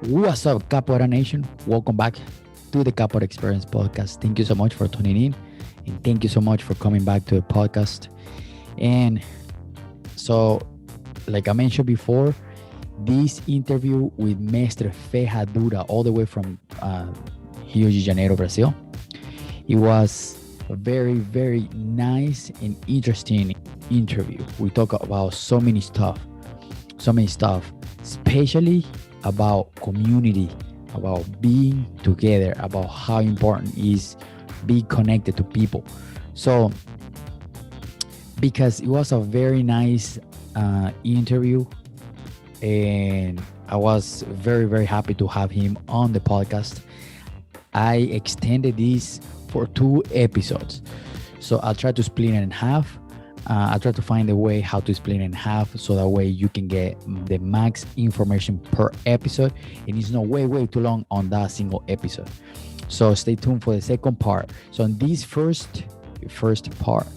What's up, Capoeira Nation? Welcome back to the Capoeira Experience podcast. Thank you so much for tuning in, and thank you so much for coming back to the podcast. And so, like I mentioned before, this interview with Mestre Ferradura, all the way from Rio de Janeiro, Brazil, it was a very, very nice and interesting interview. We talk about so many stuff, especially about community, about being together, about how important is being connected to people. So, because it was a very nice interview, and I was very, very happy to have him on the podcast. I extended this for 2 episodes, so I'll try to split it in half. I'll try to find a way how to split it in half, so that way you can get the max information per episode, and it's not way too long on that single episode. So stay tuned for the second part. So in this first part,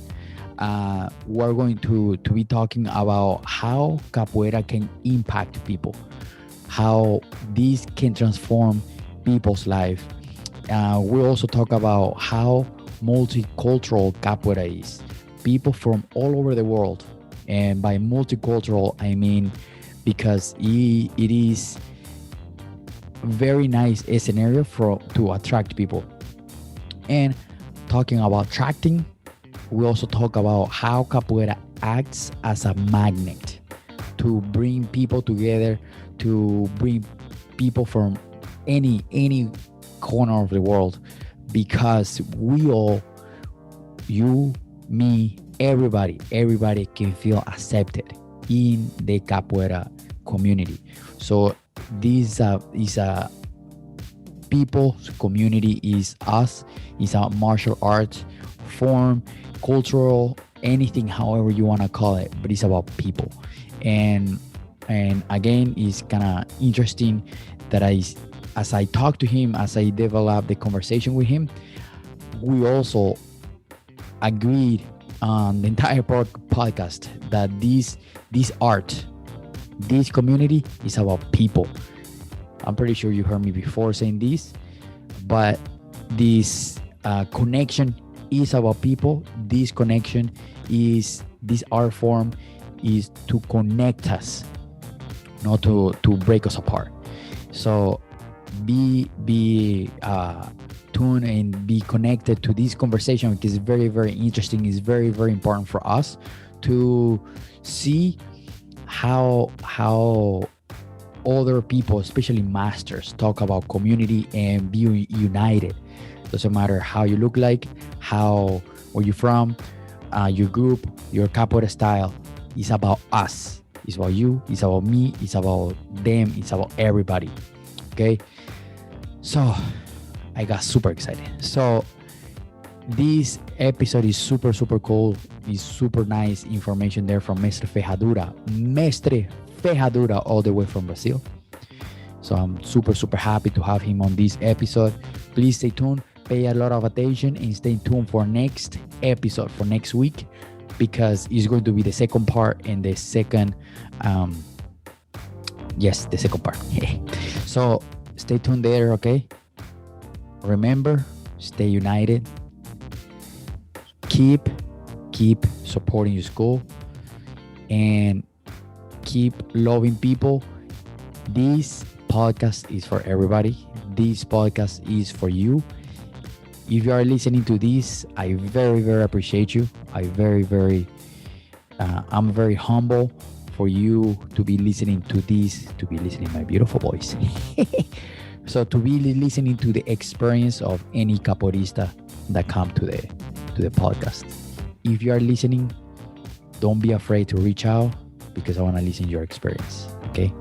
we're going to be talking about how capoeira can impact people, how this can transform people's life. We'll also talk about how multicultural capoeira is. People from all over the world, and by multicultural I mean because it is very nice scenario to attract people. And talking about attracting, we also talk about how capoeira acts as a magnet to bring people together, to bring people from any corner of the world, because we all, you, me, everybody can feel accepted in the capoeira community. So this is a people's community, is us, is a martial arts form, cultural, anything, however you want to call it, but it's about people. And again, it's kind of interesting that as I talk to him, as I develop the conversation with him, we also agreed on the entire podcast that this art, this community is about people. I'm pretty sure you heard me before saying this, but this connection is about people. This connection is, this art form is to connect us, not to break us apart. So be tuned and be connected to this conversation, because it's very, very interesting. It's very, very important for us to see how other people, especially masters, talk about community and be united. Doesn't matter how you look like, where you're from, your group, your capoeira style. It's about us. It's about you. It's about me. It's about them. It's about everybody. Okay. So I got super excited. So this episode is super, super cool. It's super nice information there from Mestre Ferradura, all the way from Brazil. So I'm super, super happy to have him on this episode. Please stay tuned, pay a lot of attention, and stay tuned for next episode for next week, because it's going to be the second part and the second, the second part. So stay tuned there, okay? Remember, stay united. Keep supporting your school, and keep loving people. This podcast is for everybody. This podcast is for you. If you are listening to this, I very, very appreciate you. I'm very humble for you to be listening to this, to be listening my beautiful voice. So to be listening to the experience of any capoeirista that come to the podcast. If you are listening, don't be afraid to reach out, because I want to listen to your experience. Okay,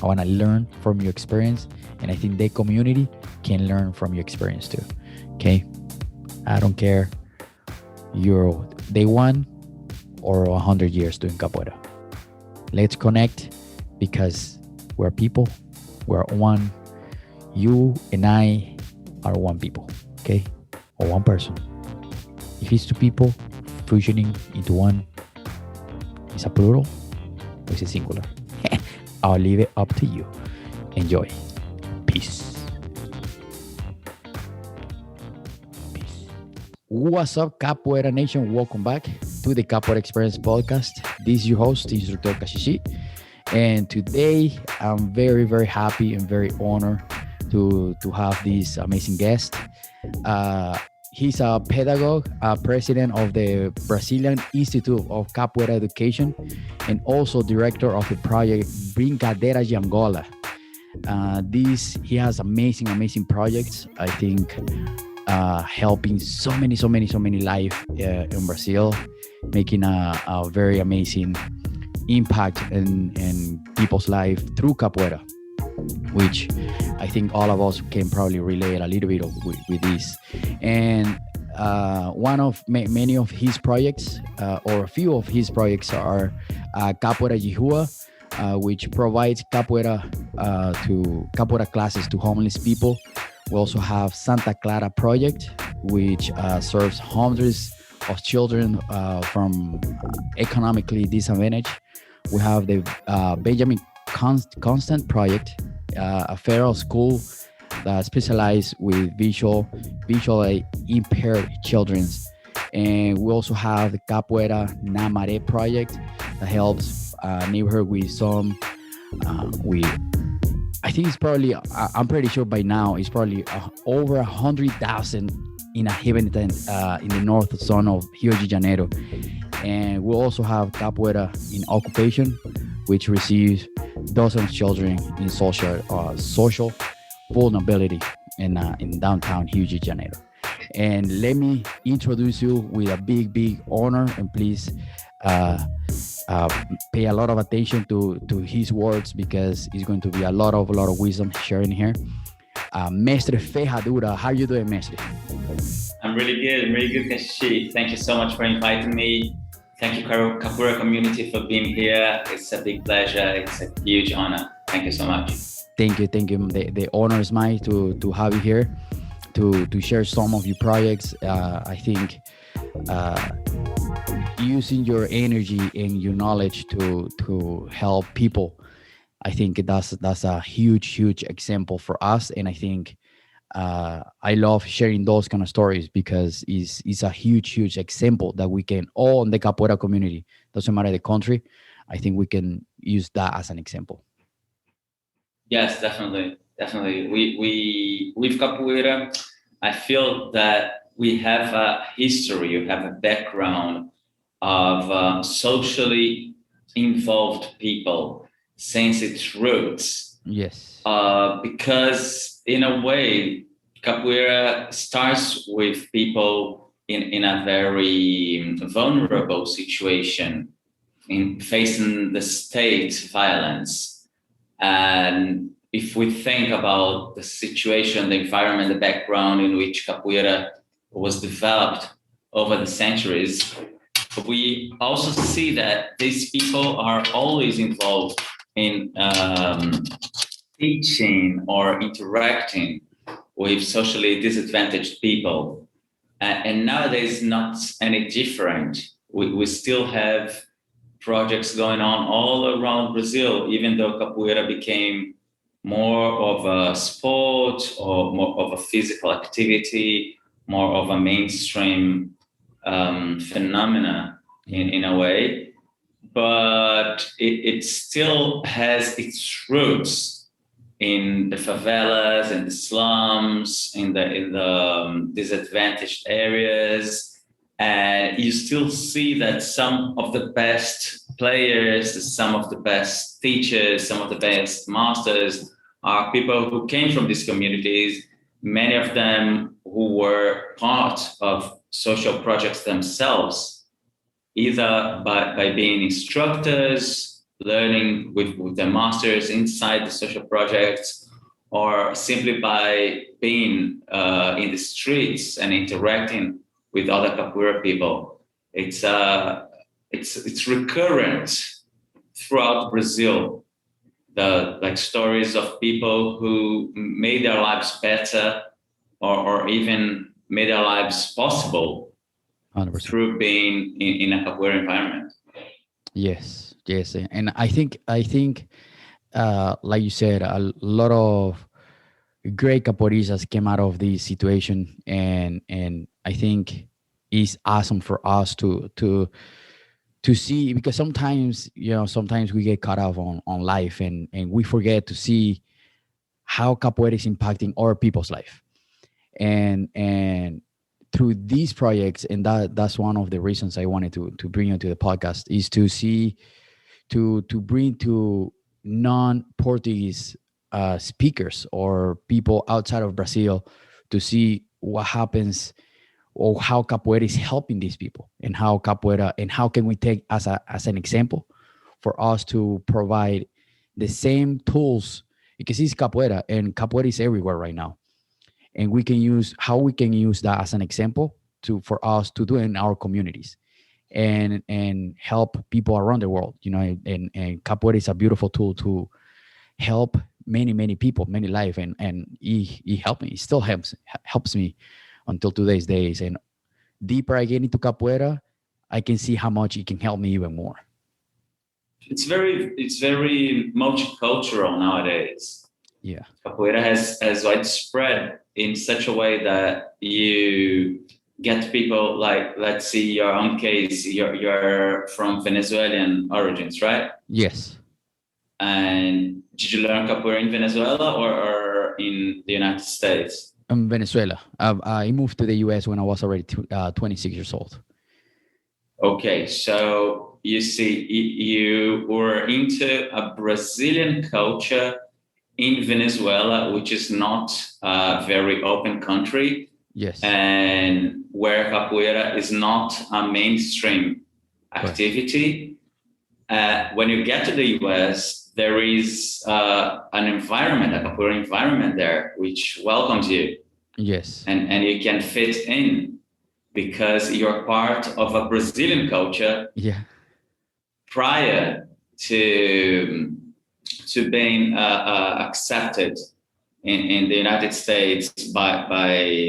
I want to learn from your experience, and I think the community can learn from your experience too. Okay, I don't care you're day 1 or 100 years doing capoeira. Let's connect, because we're people. We're one. You and I are one people, okay? Or one person. If it's 2 people fusioning into one, it's a plural or it's a singular? I'll leave it up to you. Enjoy. Peace. What's up, Capoeira Nation? Welcome back to the Capoeira Experience podcast. This is your host, Instructor Kashishi. And today, I'm very, very happy and very honored to have this amazing guest. He's a pedagogue, president of the Brazilian Institute of Capoeira Education, and also director of the project Brincadeira de Angola. He has amazing projects. I think helping so many life in Brazil, making a very amazing impact in people's life through capoeira, which I think all of us can probably relate a little bit with this. And one of many of his projects, or a few of his projects, are Capoeira Jihua, which provides capoeira classes to homeless people. We also have Santa Clara Project, which serves hundreds of children from economically disadvantaged. We have the Benjamin Constant Project, a federal school that specializes with visually impaired children. And we also have the Capoeira Namare Project that helps neighborhood with some I think it's probably, I'm pretty sure by now, it's probably over 100,000 inhabitants in the north zone of Rio de Janeiro. And we also have Capoeira in Occupation, which receives dozens of children in social vulnerability in downtown Rio de Janeiro. And let me introduce you with a big honor, and please pay a lot of attention to his words, because it's going to be a lot of wisdom sharing here. Mestre Ferradura, how are you doing, Mestre? I'm really good, Kashi. Thank you so much for inviting me. Thank you, Capoeira community, for being here. It's a big pleasure. It's a huge honor. Thank you so much. Thank you. The honor is mine to have you here to share some of your projects. I think using your energy and your knowledge to help people, I think that's a huge example for us. And I think I love sharing those kind of stories, because it's a huge example that we can all in the capoeira community, doesn't matter the country, I think we can use that as an example. Yes, definitely. We with capoeira, I feel that we have a history, we have a background of socially involved people since its roots. Yes. Because in a way, capoeira starts with people in a very vulnerable situation, in facing the state violence. And if we think about the situation, the environment, the background in which capoeira was developed over the centuries, we also see that these people are always involved in teaching or interacting with socially disadvantaged people. And nowadays, not any different. We still have projects going on all around Brazil, even though capoeira became more of a sport or more of a physical activity, more of a mainstream phenomena in a way, but it still has its roots in the favelas and the slums, in the disadvantaged areas. And you still see that some of the best players, some of the best teachers, some of the best masters are people who came from these communities, many of them who were part of social projects themselves, either by being instructors, learning with their masters inside the social projects, or simply by being in the streets and interacting with other capoeira people. It's recurrent throughout Brazil. The stories of people who made their lives better, or even made their lives possible 100%. Through being in a capoeira environment. Yes, and I think, like you said, a lot of great capoeiristas came out of this situation, and I think it's awesome for us to see, because sometimes, sometimes we get caught up on life, and we forget to see how capoeira is impacting other people's life, and through these projects, and that's one of the reasons I wanted to bring you to the podcast, is to see, to bring to non-Portuguese speakers or people outside of Brazil, to see what happens, or how capoeira is helping these people, and how capoeira, and how can we take as an example for us to provide the same tools, because it's capoeira, and capoeira is everywhere right now, and we can use that as an example for us to do in our communities, and help people around the world, and capoeira is a beautiful tool to help many people, many life, and he helped me. It still helps me until today's days. And deeper I get into capoeira, I can see how much it can help me even more. It's very multicultural nowadays. Yeah. Capoeira has widespread in such a way that you get people like, let's see your own case, you're from Venezuelan origins, right? Yes. And did you learn capoeira in Venezuela or in the United States? Venezuela. I moved to the US when I was already 26 years old. Okay, so you see, you were into a Brazilian culture in Venezuela, which is not a very open country. Yes. And where capoeira is not a mainstream activity. When you get to the US, there is an environment, a capoeira environment there, which welcomes you. Yes. And you can fit in because you're part of a Brazilian culture. Yeah. Prior to being accepted in the United States by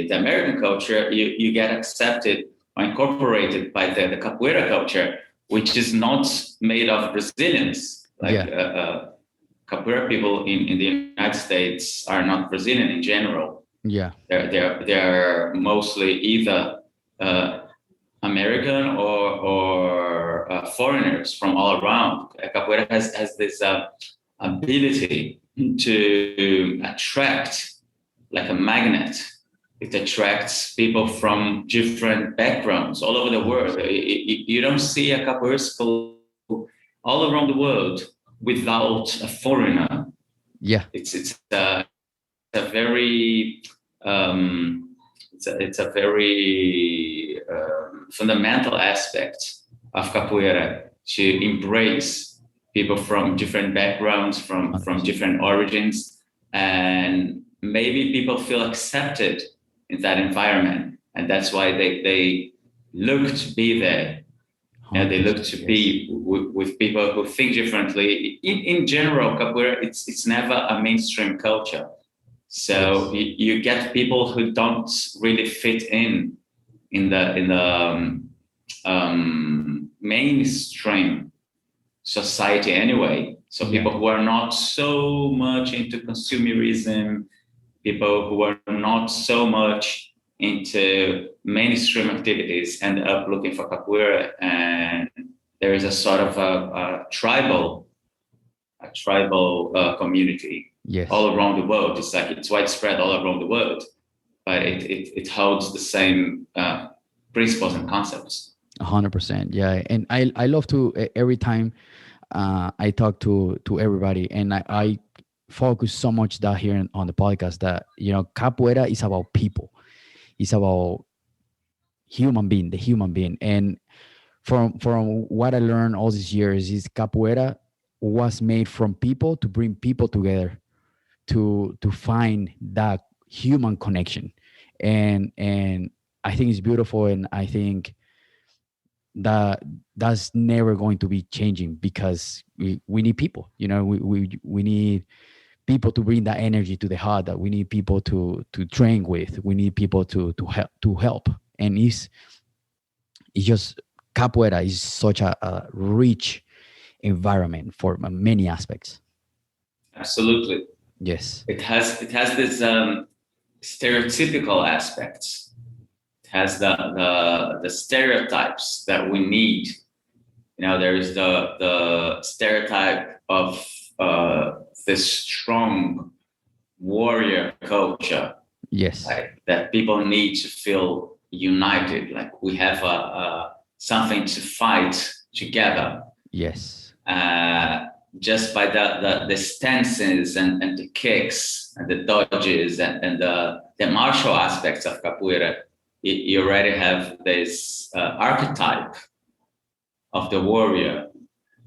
the American culture, you get accepted or incorporated by the capoeira culture, which is not made of Brazilians. Capoeira people in the United States are not Brazilian in general. Yeah, they're mostly either American or foreigners from all around. Capoeira has this ability to attract, like a magnet. It attracts people from different backgrounds all over the world. You don't see a capoeira school all around the world without a foreigner. Yeah, it's a very it's a very fundamental aspect of capoeira to embrace people from different backgrounds, from different origins, and maybe people feel accepted in that environment, and that's why they look to be there. And they look to be with people who think differently. In general, capoeira it's never a mainstream culture. So you get people who don't really fit in the mainstream society anyway. So people who are not so much into consumerism, people who are not so much into mainstream activities end up looking for capoeira, and there is a sort of a tribal community. Yes. All around the world. It's like it's widespread all around the world, but it holds the same principles and concepts. 100%. Yeah, and I love to every time I talk to everybody, and I focus so much that here on the podcast that capoeira is about people. It's about the human being, and from what I learned all these years is capoeira was made from people to bring people together, to find that human connection, and I think it's beautiful, and I think that's never going to be changing, because we need people. We need people to bring that energy to the heart, that we need people to train with, we need people to help, and it's just capoeira is such a rich environment for many aspects. Absolutely. Yes. It has this stereotypical aspects. It has the stereotypes that we need. There is the stereotype of this strong warrior culture, Yes. like that people need to feel united, like we have something to fight together. Yes. Just by the stances and the kicks and the dodges and the martial aspects of capoeira, you already have this archetype of the warrior.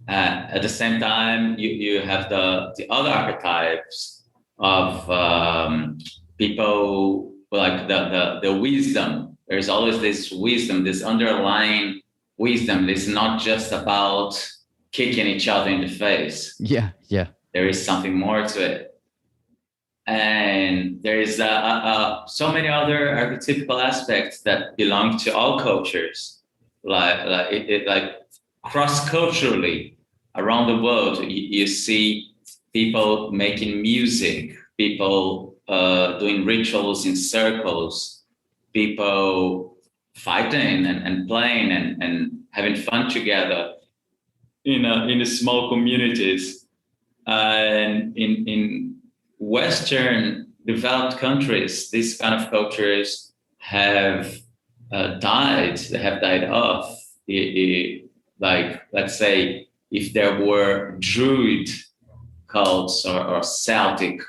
At the same time, you have the other archetypes of people, like the wisdom. There's always this wisdom, this underlying wisdom. It's not just about kicking each other in the face. Yeah. Yeah. There is something more to it. And there is so many other archetypical aspects that belong to all cultures, like cross-culturally around the world. You see people making music, people doing rituals in circles, people fighting and playing and having fun together in the small communities. And in Western developed countries, these kind of cultures have died. They have died off. Like, let's say, if there were Druid cults or Celtic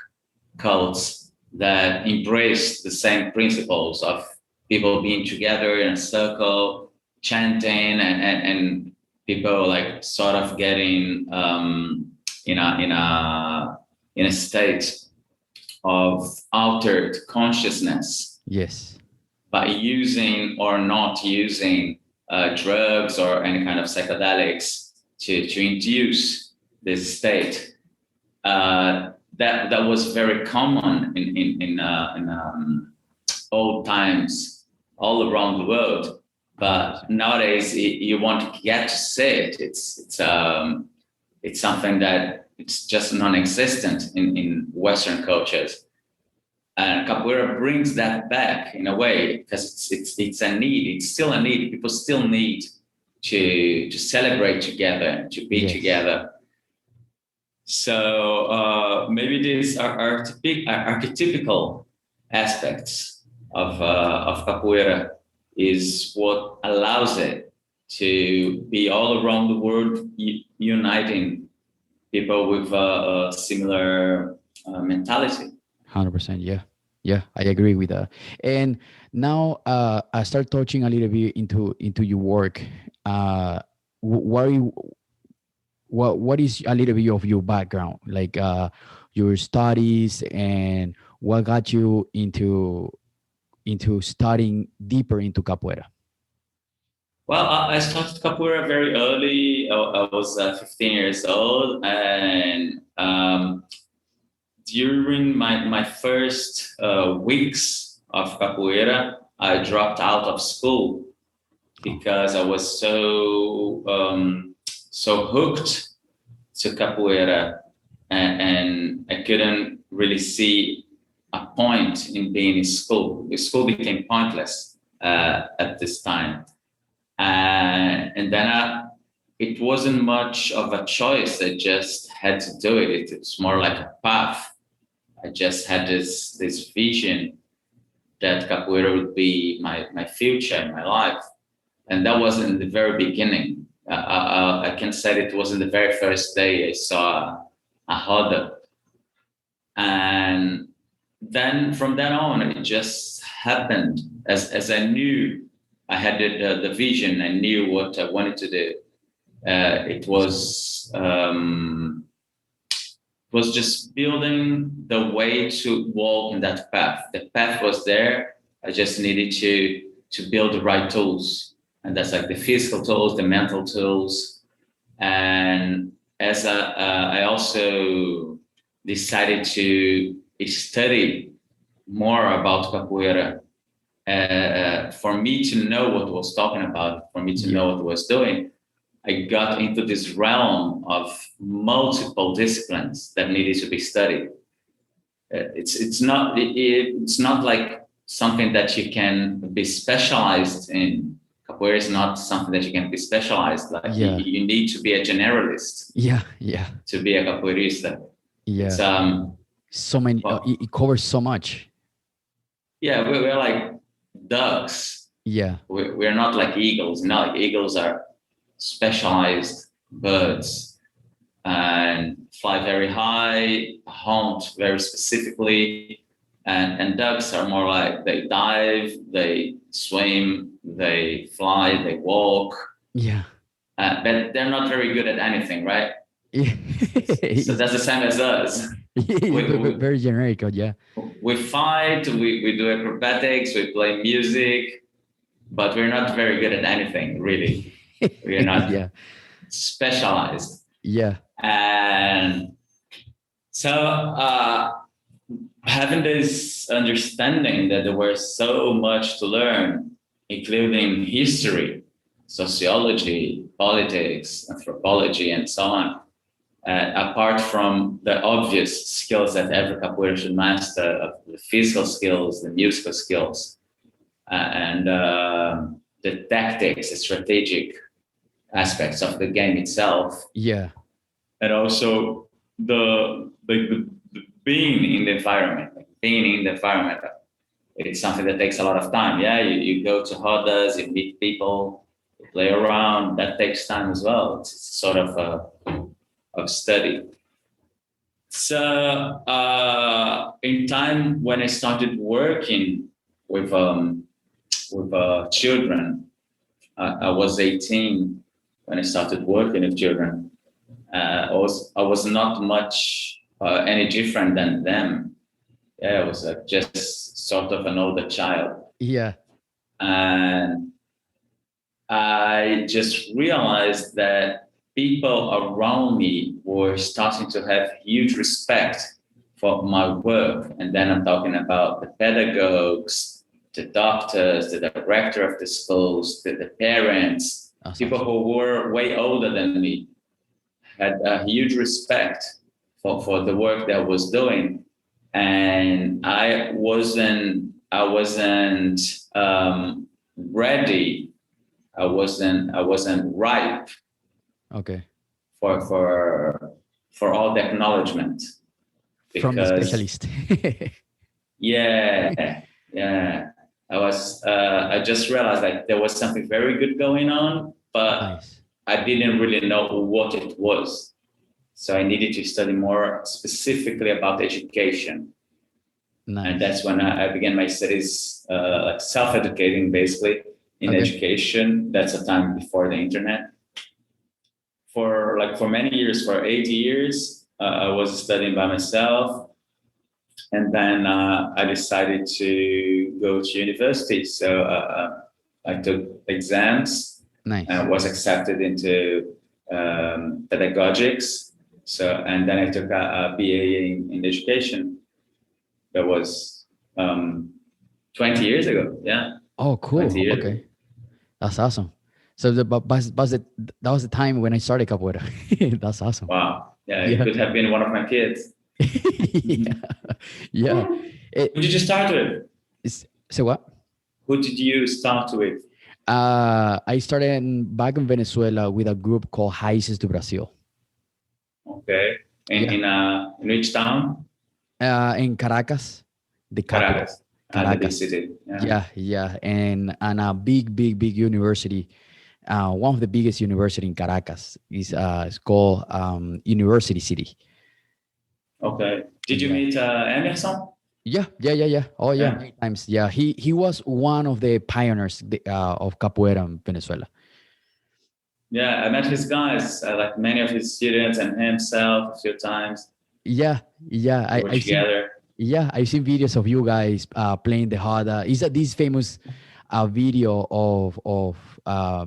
cults that embraced the same principles of people being together in a circle, chanting, and people like sort of getting in a state of altered consciousness. Yes. By using or not using drugs or any kind of psychedelics to induce this state. That was very common in old times all around the world. But nowadays, you won't get to see it. It's something that it's just non-existent in Western cultures. And capoeira brings that back in a way, because it's a need. It's still a need. People still need to celebrate together, to be together. So maybe these are archetypical aspects of capoeira is what allows it to be all around the world, uniting people with a similar mentality. 100%. Yeah, I agree with that. And now I start touching a little bit into your work. What is a little bit of your background, like your studies, and what got you into studying deeper into capoeira? Well, I started capoeira very early. I was 15 years old, and during my first weeks of capoeira, I dropped out of school because I was so hooked to capoeira, and I couldn't really see a point in being in school. The school became pointless at this time. And then it wasn't much of a choice. I just had to do it. It's more like a path. I just had this vision that capoeira would be my future, my life. And that was in the very beginning. I can say it was in the very first day I saw a roda. And then from then on, it just happened as I knew. I had the vision. I knew what I wanted to do. It was just building the way to walk in that path. The path was there. I just needed to build the right tools, and that's like the physical tools, the mental tools. And as I also decided to study more about capoeira. For me to know what I was talking about, for me to know what I was doing, I got into this realm of multiple disciplines that needed to be studied. it's not like something that you can be specialized in. Capoeira is not something that you can be specialized. Like you need to be a generalist. Yeah. To be a capoeirista. Yeah. It's, so many. It covers so much. Yeah, we're like ducks. Yeah. We're not like eagles. No, like eagles are specialized birds and fly very high, hunt very specifically. And ducks are more like they dive, they swim, they fly, they walk. Yeah. But they're not very good at anything, right? Yeah. So that's the same as us. Very generic, yeah. We fight, we do acrobatics, we play music, but we're not very good at anything, really. We're not specialized. Yeah. And so having this understanding that there was so much to learn, including history, sociology, politics, anthropology, and so on, apart from the obvious skills that every capoeira should master, the physical skills, the musical skills, and the tactics, the strategic aspects of the game itself. Yeah. And also the being in the environment, it's something that takes a lot of time. Yeah, you go to rodas, you meet people, you play around. That takes time as well. It's sort of study. So in time when I started working with children, I was 18 when I started working with children. I was not much any different than them. Yeah, I was just sort of an older child. Yeah. And I just realized that people around me were starting to have huge respect for my work. And then I'm talking about the pedagogues, the doctors, the director of the schools, the parents, people who were way older than me, had a huge respect for the work that I was doing. And I wasn't ready. I wasn't ripe. Okay. For all the acknowledgement from the specialist. yeah. I just realized like there was something very good going on, but nice. I didn't really know what it was. So I needed to study more specifically about education. Nice. And that's when I began my studies, like self-educating basically in education. That's a time before the internet. For many years, for 8 years, I was studying by myself. And then I decided to go to university. So I took exams. Nice. And was accepted into pedagogics. So, and then I took a BA in education. That was 20 years ago. Yeah. Oh, cool. Okay. That's awesome. So that was the time when I started capoeira. That's awesome. Wow. Yeah, you could have been one of my kids. Yeah. Who did you start with? So what? Who did you start with? I started back in Venezuela with a group called Raíces do Brasil. Okay. In which town? In Caracas, the capital. Caracas. The city. Yeah. And a big university. One of the biggest university in Caracas is it's called University City. Okay. Did you meet Emerson? Yeah. Oh yeah, many times. Yeah, he was one of the pioneers of capoeira in Venezuela. Yeah, I met his guys, like many of his students and himself a few times. Yeah. I seen videos of you guys playing the Hada. Is that this famous video of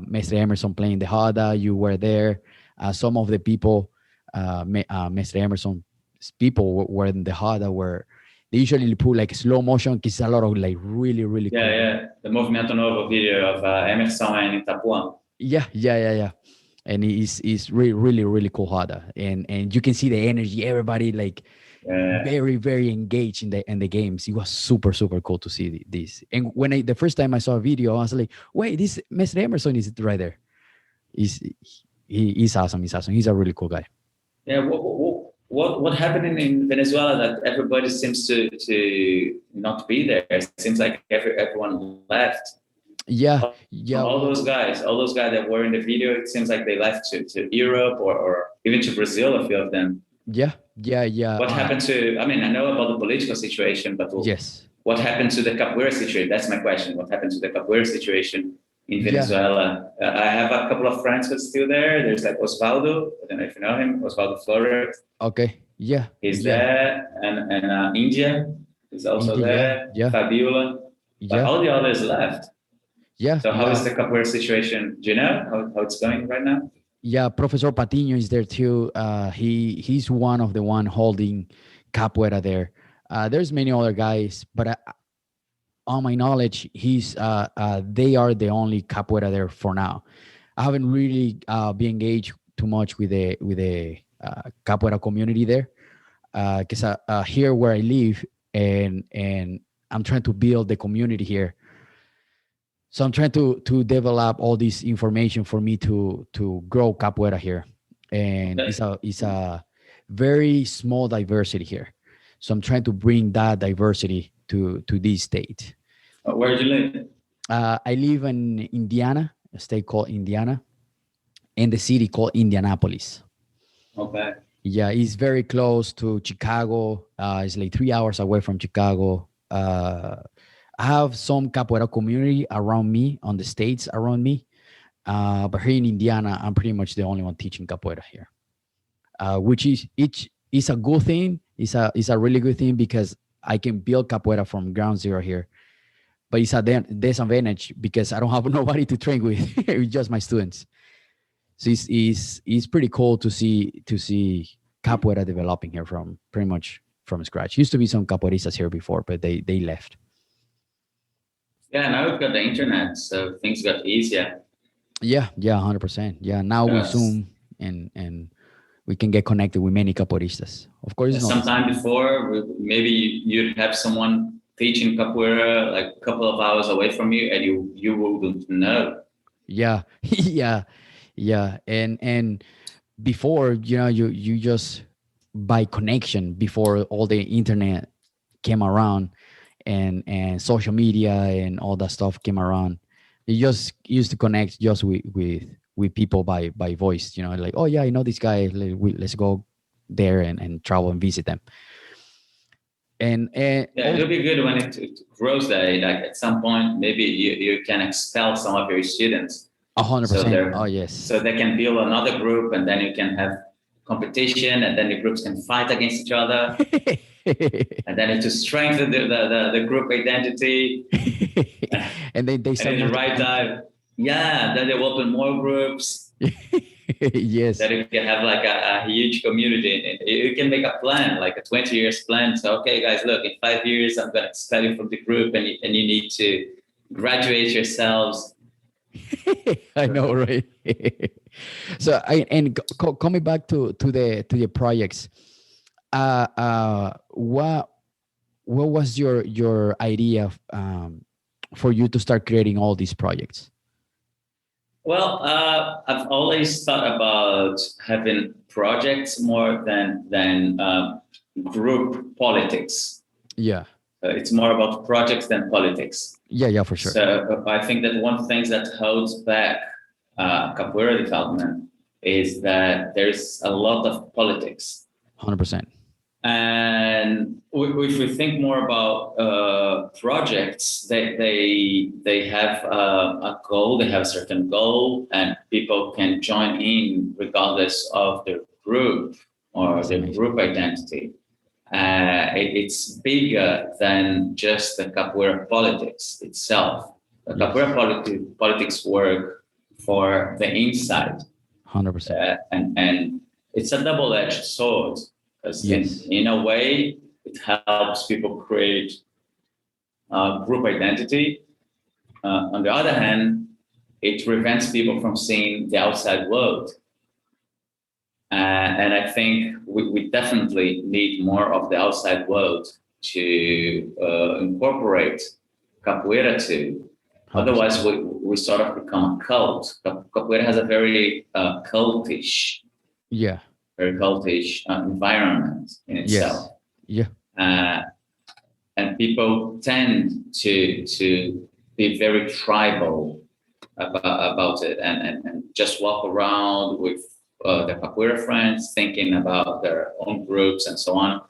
Mestre Emerson playing the Hada? You were there. Some of the people, Mestre Emerson's people were in the Hada where they usually put like slow motion. It's a lot of like really cool. Yeah. The Movimento Novo video of Emerson and Itapuã. Yeah. And it's really cool Hada. And you can see the energy. Everybody like very, very engaged in the games. It was super, super cool to see this. And when the first time I saw a video, I was like, wait, this Mestre Emerson is right there. He's awesome. He's awesome. He's a really cool guy. Yeah. What happened in Venezuela that everybody seems to not be there? It seems like everyone left. Yeah. All those guys that were in the video, it seems like they left to Europe or even to Brazil, a few of them. Yeah. What happened to, I mean, I know about the political situation, but yes, what happened to the capoeira situation? That's my question. What happened to the capoeira situation in Venezuela? I have a couple of friends who's still there. There's like Osvaldo. I don't know if you know him, Osvaldo Flores. Okay. Yeah. He's there. And India is also there. Yeah. Fabiola. But all the others left. Yeah. So how is the capoeira situation? Do you know how it's going right now? Yeah, Professor Patino is there too. He's one of the one holding capoeira there. There's many other guys, but on my knowledge, they are the only capoeira there for now. I haven't really been engaged too much with the capoeira community there, because here where I live, and I'm trying to build the community here. So I'm trying to develop all this information for me to grow capoeira here, and it's a very small diversity here. So I'm trying to bring that diversity to this state. Where do you live? I live in Indiana, a state called Indiana, and the city called Indianapolis. Okay. Yeah, it's very close to Chicago. It's like 3 hours away from Chicago. I have some capoeira community around me, on the states around me, but here in Indiana, I'm pretty much the only one teaching capoeira here, which is a good thing. It's a really good thing because I can build capoeira from ground zero here, but it's a disadvantage because I don't have nobody to train with. It's just my students. So it's pretty cool to see capoeira developing here from pretty much from scratch. Used to be some capoeiristas here before, but they left. Yeah, now we've got the internet, so things got easier. Yeah, 100%. Yeah, now we Zoom and we can get connected with many capoeiristas. Of course, sometime before, maybe you'd have someone teaching capoeira like a couple of hours away from you, and you wouldn't know. Yeah, and before, you just by connection before all the internet came around. And social media and all that stuff came around. You just used to connect just with people by voice, like, oh yeah, I know this guy. Let's go there and travel and visit them. And it'll be good when it grows that. Like at some point, maybe you can expel some of your students. 100%. Oh yes. So they can build another group, and then you can have competition, and then the groups can fight against each other. And then to strengthen the group identity. And then they start. And in the right time, then they open more groups. Yes. That you can have like a huge community. And you can make a plan, like a 20 years plan. So, okay, guys, look, in 5 years, I'm going to expel you from the group, and you need to graduate yourselves. I know, right? So, coming back to the projects. What was your idea for you to start creating all these projects? Well, I've always thought about having projects more than group politics. Yeah, it's more about projects than politics. Yeah, for sure. So I think that one thing that holds back capoeira development is that there's a lot of politics. 100%. And if we think more about projects, they have a goal, they have a certain goal, and people can join in regardless of their group or their group identity. It's bigger than just the capoeira politics itself. The capoeira politics work for the inside. 100%. And it's a double-edged sword. Because in a way, it helps people create group identity. On the other hand, it prevents people from seeing the outside world. And I think we definitely need more of the outside world to incorporate capoeira too. 100%. Otherwise, we sort of become a cult. Capoeira has a very cultish, Yeah. very cultish environment in itself. Yes. Yeah. And people tend to be very tribal about it and just walk around with their capoeira friends, thinking about their own groups and so on.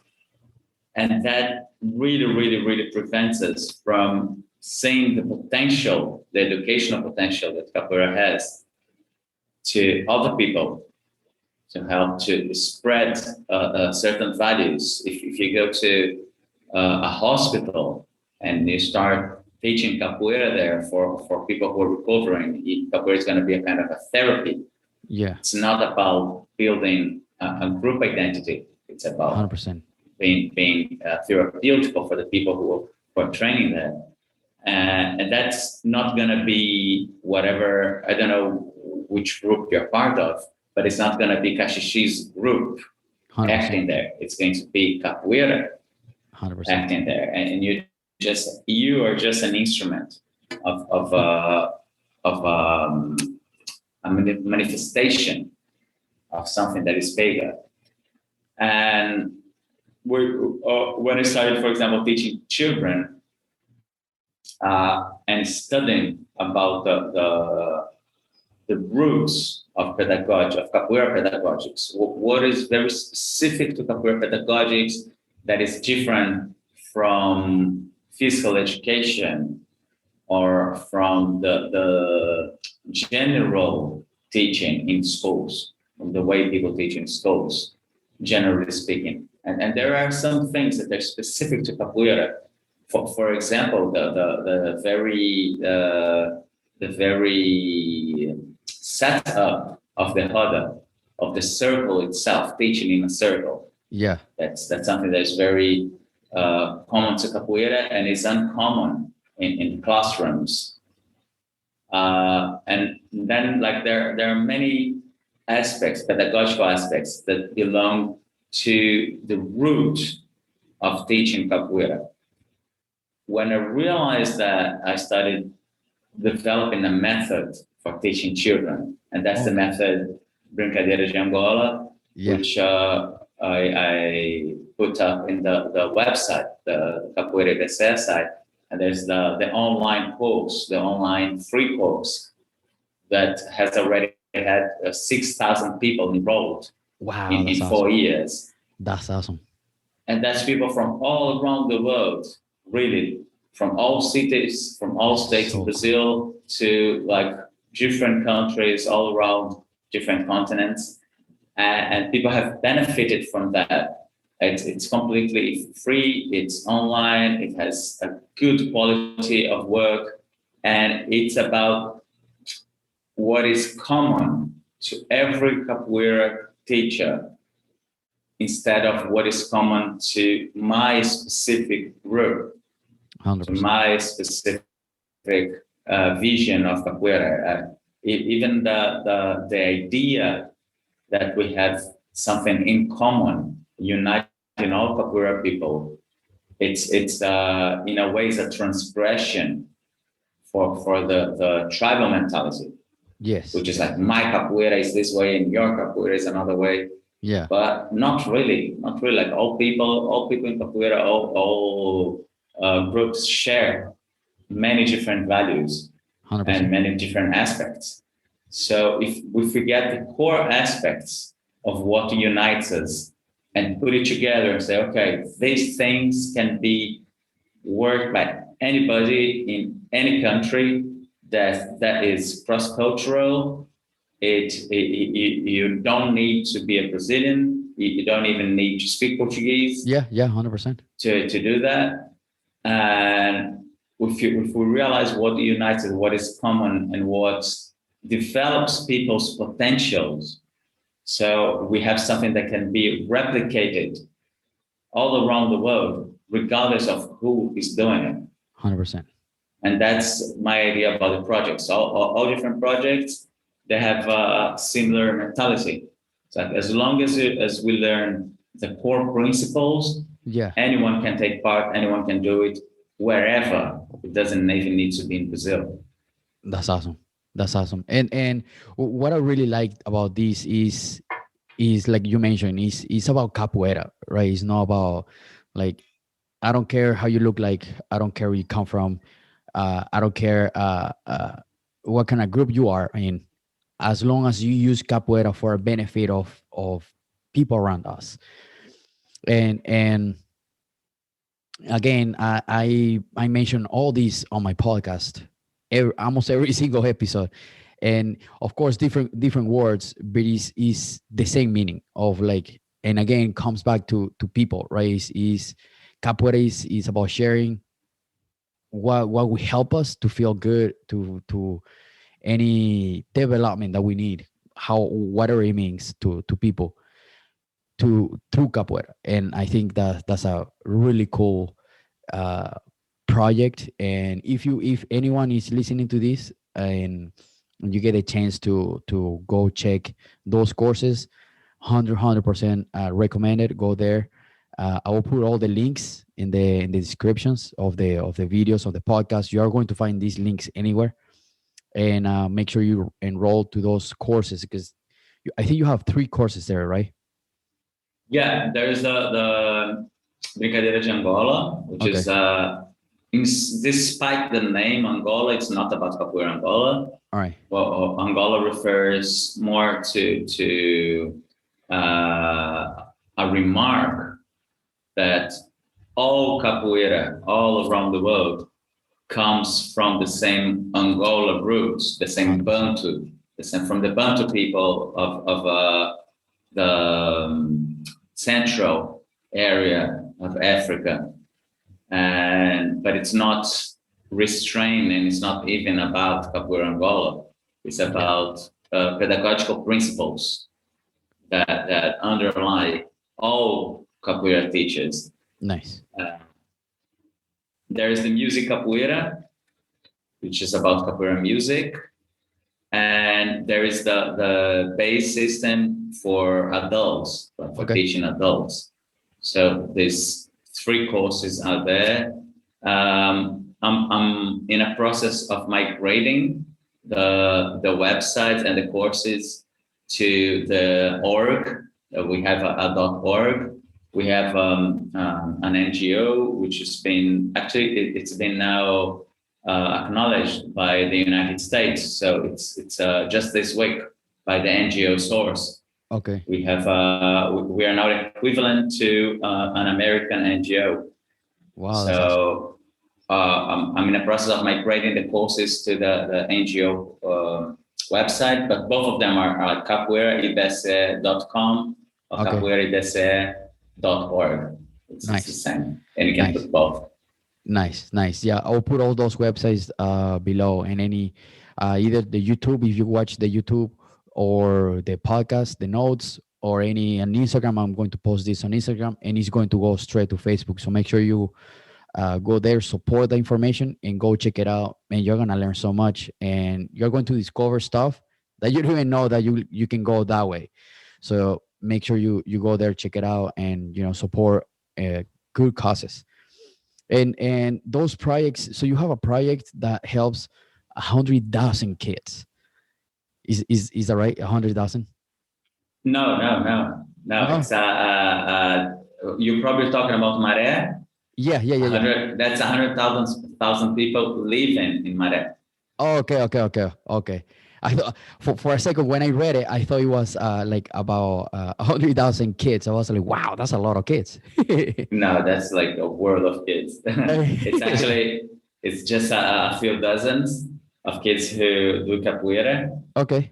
And that really, really, really prevents us from seeing the potential, the educational potential that capoeira has to other people, to help to spread certain values. If you go to a hospital and you start teaching capoeira there for people who are recovering, capoeira is going to be a kind of a therapy. Yeah. It's not about building a group identity. It's about 100%. being therapeutical for the people who are training there. And that's not going to be whatever, I don't know which group you're part of, but it's not going to be Caxix's group 100%. acting there. It's going to be capoeira 100%. acting there. And you are just an instrument of a manifestation of something that is bigger. And when I started, for example, teaching children and studying about the roots of pedagogy, of capoeira pedagogics, what is very specific to capoeira pedagogics that is different from physical education or from the general teaching in schools, from the way people teach in schools, generally speaking. And there are some things that are specific to capoeira. For example, the very setup of the roda, of the circle itself, teaching in a circle. Yeah. That's something that is very common to capoeira and is uncommon in classrooms. And then, like, there are many aspects, pedagogical aspects, that belong to the root of teaching capoeira. When I realized that, I started developing a method for teaching children, and that's the method Brincadeira de Angola, which I put up in the website, the Capoeira BC site, and there's the online course, the online free course that has already had 6,000 people enrolled. Wow, in awesome. 4 years. That's awesome. And that's people from all around the world, really, from all cities, from all states in Brazil to like different countries all around different continents. And people have benefited from that. It's completely free, it's online, it has a good quality of work, and it's about what is common to every capoeira teacher instead of what is common to my specific group, 100%. to my specific vision of capoeira. Even the idea that we have something in common, uniting all capoeira people, it's in a way, it's a transgression for the tribal mentality. Yes. Which is like, my capoeira is this way and your capoeira is another way. Yeah. But not really. Like all people in capoeira, all groups share many different values 100%. and many different aspects. So if we forget the core aspects of what unites us and put it together and say, okay, these things can be worked by anybody in any country that is cross-cultural. You don't need to be a Brazilian. You don't even need to speak Portuguese. Yeah, 100%. To do that. And if we realize what unites us, what is common, and what develops people's potentials, so we have something that can be replicated all around the world, regardless of who is doing it. 100%. And that's my idea about the projects. All different projects, they have a similar mentality. So as long as we learn the core principles, Yeah, anyone can take part, anyone can do it wherever. It doesn't even need to be in Brazil. that's awesome. That's awesome. And what I really liked about this is like you mentioned, is about capoeira, right? It's not about like, I don't care how you look like, I don't care where you come from, I don't care what kind of group you are in, as long as you use capoeira for a benefit of people around us. And again, I mention all these on my podcast, almost every single episode, and of course different words, but is the same meaning of like, and again comes back to people, right? Is capoeira is about sharing what will help us to feel good, to any development that we need, how whatever it means to people, to through capoeira. And I think that that's a really cool uh, project. And if anyone is listening to this and you get a chance to go check those courses, 100% recommended, go there. I will put all the links in the descriptions of the videos of the podcast. You are going to find these links anywhere, and make sure you enroll to those courses, because I think you have 3 courses there, right? Yeah, there's the Brincadeira de Angola, which Okay. is despite the name Angola, it's not about Capoeira Angola. All right. Well, Angola refers more to a remark that all capoeira all around the world comes from the same Angola roots, the same 100%. Bantu, the same from the Bantu people of the central area of Africa, but it's not restrained, and it's not even about Capoeira Angola. It's about pedagogical principles that underlie all capoeira teachers. Nice. There is the music capoeira, which is about capoeira music, and there is the base system for adults, for teaching adults. So these 3 courses are there. I'm in a process of migrating the website and the courses to the org. We have a .org. We have an NGO which has been it's been now acknowledged by the United States. So it's just this week by the NGO source. Okay. We have we are now equivalent to an American NGO. Wow. So I'm in the process of migrating the courses to the NGO website, but both of them are at capoeiraidc.com or capoeiraidc.org. It's the same, and you can put both. Nice. Yeah, I'll put all those websites below, and any either the YouTube, if you watch the YouTube, or the podcast, the notes, or any on Instagram. I'm going to post this on Instagram, and it's going to go straight to Facebook. So make sure you go there, support the information, and go check it out. And you're gonna learn so much, and you're going to discover stuff that you didn't even know that you can go that way. So make sure you go there, check it out, and support good causes. And those projects. So you have a project that helps 100,000 kids. Is that right? 100,000? No. It's you're probably talking about Maré. Yeah. That's 100,000 people living in Maré. Oh, okay. I thought for a second when I read it, I thought it was like about 100,000 kids. I was like, wow, that's a lot of kids. No, that's like a world of kids. It's just a few dozens of kids who do capoeira. Okay.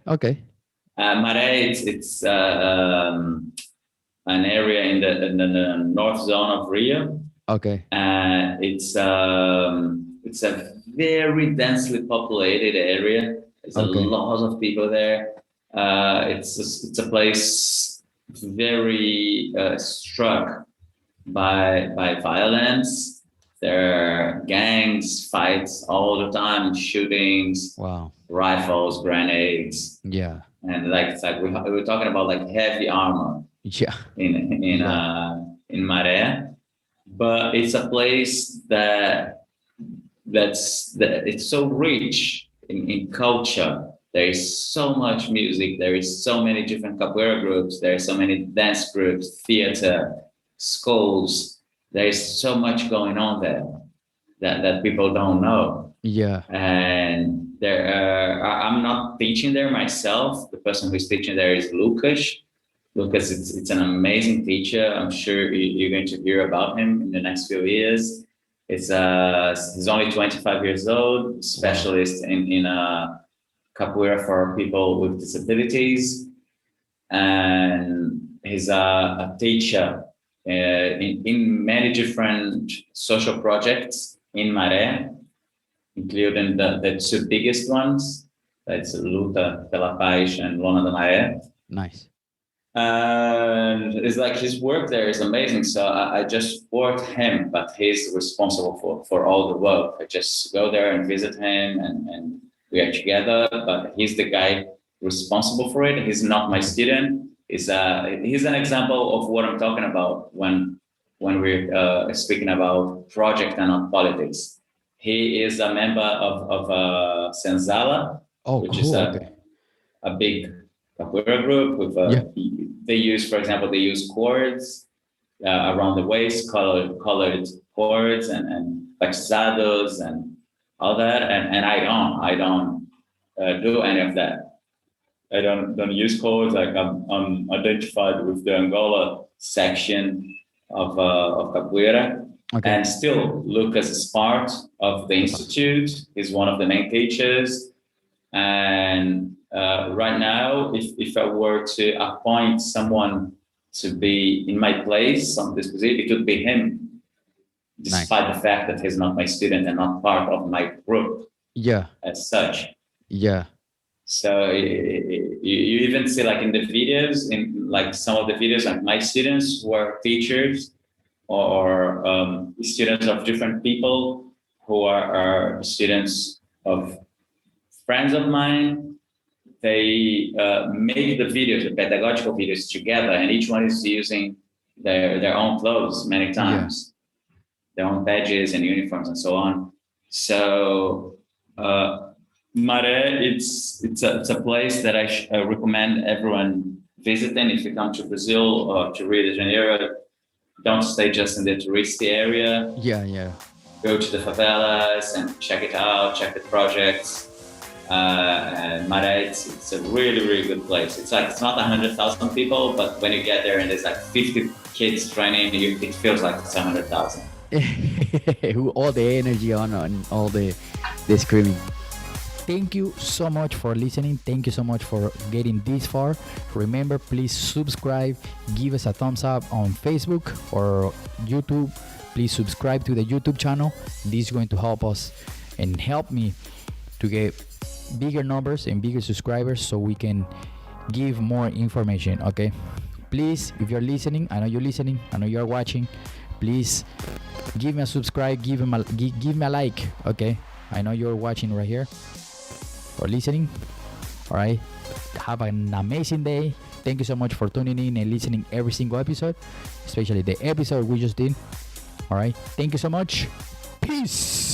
Maré, it's an area in the north zone of Rio. Okay. It's a very densely populated area. There's a lot of people there. It's a place very struck by violence. There are gangs, fights all the time, shootings, wow, rifles, grenades. Yeah. and like it's like we're talking about like heavy armor Yeah. in Maré, but it's a place that it's so rich in culture. There is so much music. There is so many different capoeira groups. There are so many dance groups, theater, schools. There is so much going on there that people don't know. Yeah. And I'm not teaching there myself. The person who's teaching there is Lucas. Lucas, it's an amazing teacher. I'm sure you're going to hear about him in the next few years. He's only 25 years old, specialist in capoeira for people with disabilities, and he's a teacher in many different social projects in Maré, including the two biggest ones. That's Luta pela Paz and Lona da Maré. Nice. And it's like his work there is amazing. So I just support him, but he's responsible for all the work. I just go there and visit him, and we are together. But he's the guy responsible for it. He's not my student. He's an example of what I'm talking about when we're speaking about project and not politics. He is a member of Senzala, which is a big capoeira group with they use, for example, they use cords around the waist, colored cords and baxizados and all that. And I don't do any of that. I don't use cords. Like I'm identified with the Angola section of capoeira. Okay. And still, Lucas is part of the institute. He's one of the main teachers. And right now, if I were to appoint someone to be in my place on this position, it would be him, despite the fact that he's not my student and not part of my group. Yeah. As such. Yeah. So you even see, like in the videos, in like some of the videos, like my students who are teachers or students of different people who are students of friends of mine, they make the videos, the pedagogical videos together, and each one is using their own clothes many times, their own badges and uniforms and so on. So Maré, it's a place that I recommend everyone visiting. If you come to Brazil or to Rio de Janeiro, don't stay just in the touristy area. Yeah. Go to the favelas and check it out, check the projects. And Maré, it's a really, really good place. It's not 100,000 people, but when you get there and there's like 50 kids training, it feels like it's 100,000. All the energy on and all the screaming. Thank you so much for listening. Thank you so much for getting this far. Remember, please subscribe, give us a thumbs up on Facebook or YouTube. Please subscribe to the YouTube channel. This is going to help us and help me to get bigger numbers and bigger subscribers so we can give more information. Okay, please, if you're listening, I know you're listening, I know you're watching, please give me a subscribe, give me a like. Okay, I know you're watching right here or listening. All right, have an amazing day. Thank you so much for tuning in and listening every single episode, especially the episode we just did. All right, thank you so much. Peace.